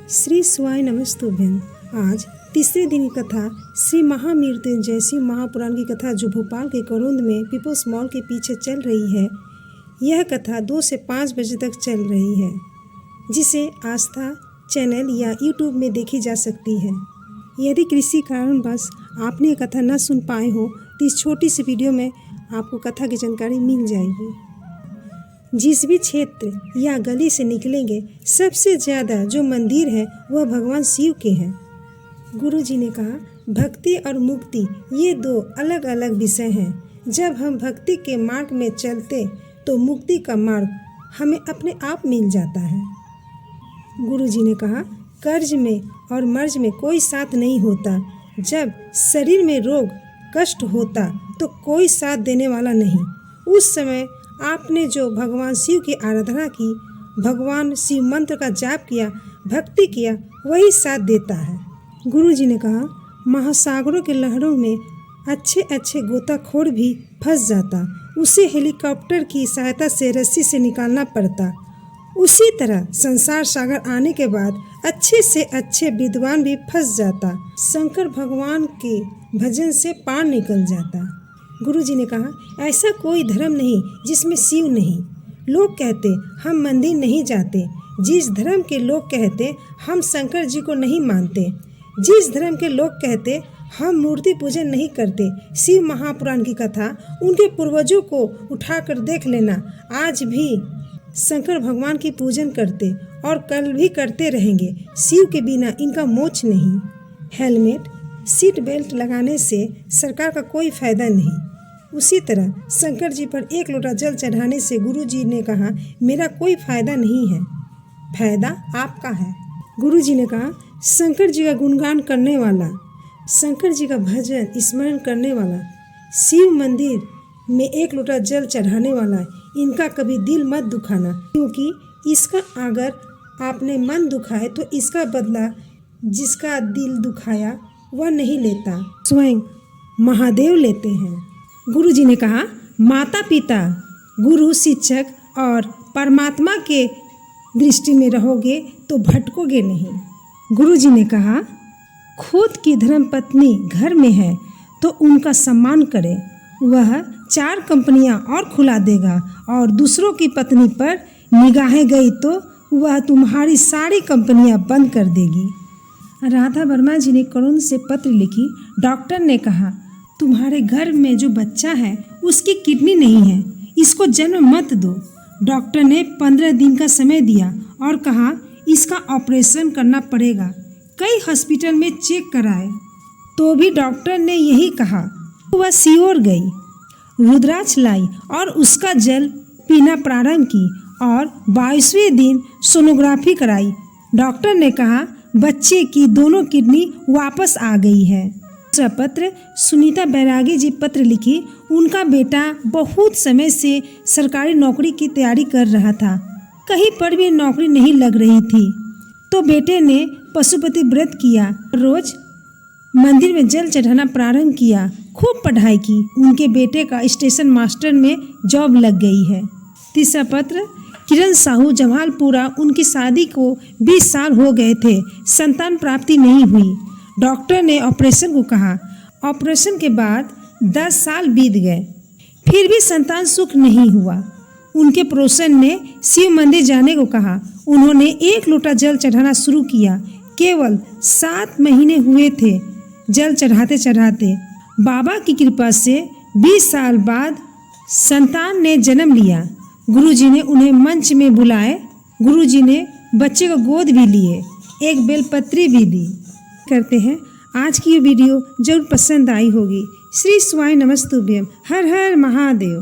श्री शिवाय नमस्तुभ्यं। आज तीसरे दिन की कथा श्री महामृत्युंजय शिव महापुराण की कथा जो भोपाल के करोंद में पीपल्स मॉल के पीछे चल रही है। यह कथा 2 से 5 बजे तक चल रही है, जिसे आस्था चैनल या यूट्यूब में देखी जा सकती है। यदि किसी कारणवश आपने ये कथा न सुन पाए हो तो इस छोटी सी वीडियो में आपको कथा की जानकारी मिल जाएगी। जिस भी क्षेत्र या गली से निकलेंगे सबसे ज़्यादा जो मंदिर है वह भगवान शिव के हैं। गुरु जी ने कहा, भक्ति और मुक्ति ये 2 अलग अलग विषय हैं। जब हम भक्ति के मार्ग में चलते तो मुक्ति का मार्ग हमें अपने आप मिल जाता है। गुरु जी ने कहा, कर्ज में और मर्ज में कोई साथ नहीं होता। जब शरीर में रोग कष्ट होता तो कोई साथ देने वाला नहीं। उस समय आपने जो भगवान शिव की आराधना की, भगवान शिव मंत्र का जाप किया, भक्ति किया, वही साथ देता है। गुरु जी ने कहा, महासागरों के लहरों में अच्छे अच्छे गोताखोर भी फंस जाता, उसे हेलीकॉप्टर की सहायता से रस्सी से निकालना पड़ता। उसी तरह संसार सागर आने के बाद अच्छे से अच्छे विद्वान भी फंस जाता, शंकर भगवान के भजन से पार निकल जाता। गुरु जी ने कहा, ऐसा कोई धर्म नहीं जिसमें शिव नहीं। लोग कहते हम मंदिर नहीं जाते। जिस धर्म के लोग कहते हम शंकर जी को नहीं मानते, जिस धर्म के लोग कहते हम मूर्ति पूजन नहीं करते, शिव महापुराण की कथा उनके पूर्वजों को उठाकर देख लेना। आज भी शंकर भगवान की पूजन करते और कल भी करते रहेंगे। शिव के बिना इनका मोक्ष नहीं। हेलमेट सीट बेल्ट लगाने से सरकार का कोई फायदा नहीं। उसी तरह शंकर जी पर 1 लोटा जल चढ़ाने से गुरु जी ने कहा, मेरा कोई फायदा नहीं है, फायदा आपका है। गुरु जी ने कहा, शंकर जी का गुणगान करने वाला, शंकर जी का भजन स्मरण करने वाला, शिव मंदिर में 1 लोटा जल चढ़ाने वाला, इनका कभी दिल मत दुखाना, क्योंकि इसका अगर आपने मन दुखाए तो इसका बदला जिसका दिल दुखाया वह नहीं लेता, स्वयं महादेव लेते हैं। गुरु जी ने कहा, माता पिता, गुरु शिक्षक और परमात्मा के दृष्टि में रहोगे तो भटकोगे नहीं। गुरु जी ने कहा, खुद की धर्मपत्नी घर में है तो उनका सम्मान करें। वह 4 कंपनियां और खुला देगा और दूसरों की पत्नी पर निगाहें गई तो वह तुम्हारी सारी कंपनियां बंद कर देगी। राधा वर्मा जी ने करुण से पत्र लिखी। डॉक्टर ने कहा, तुम्हारे घर में जो बच्चा है उसकी किडनी नहीं है, इसको जन्म मत दो। डॉक्टर ने 15 दिन का समय दिया और कहा इसका ऑपरेशन करना पड़ेगा। कई हॉस्पिटल में चेक कराए तो भी डॉक्टर ने यही कहा। वह सियोर गई, रुद्राक्ष लाई और उसका जल पीना प्रारंभ की और 22वें दिन सोनोग्राफी कराई। डॉक्टर ने कहा बच्चे की दोनों किडनी वापस आ गई है। दूसरा पत्र सुनीता बैरागी जी पत्र लिखी। उनका बेटा बहुत समय से सरकारी नौकरी की तैयारी कर रहा था, कहीं पर भी नौकरी नहीं लग रही थी, तो बेटे ने पशुपति व्रत किया, रोज मंदिर में जल चढ़ाना प्रारंभ किया, खूब पढ़ाई की। उनके बेटे का स्टेशन मास्टर में जॉब लग गई है। तीसरा पत्र किरण साहू जमालपुरा, उनकी शादी को 20 साल हो गए थे, संतान प्राप्ति नहीं हुई। डॉक्टर ने ऑपरेशन को कहा। ऑपरेशन के बाद 10 साल बीत गए, फिर भी संतान सुख नहीं हुआ। उनके पड़ोसन ने शिव मंदिर जाने को कहा। उन्होंने 1 लोटा जल चढ़ाना शुरू किया। केवल 7 महीने हुए थे जल चढ़ाते चढ़ाते। बाबा की कृपा से 20 साल बाद संतान ने जन्म लिया। गुरुजी ने उन्हें मंच में बुलाए। गुरुजी ने बच्चे को गोद भी लिए, एक बेलपत्री भी दी। करते हैं आज की ये वीडियो जरूर पसंद आई होगी। श्री शिवाय नमस्तुभ्यं। हर हर महादेव।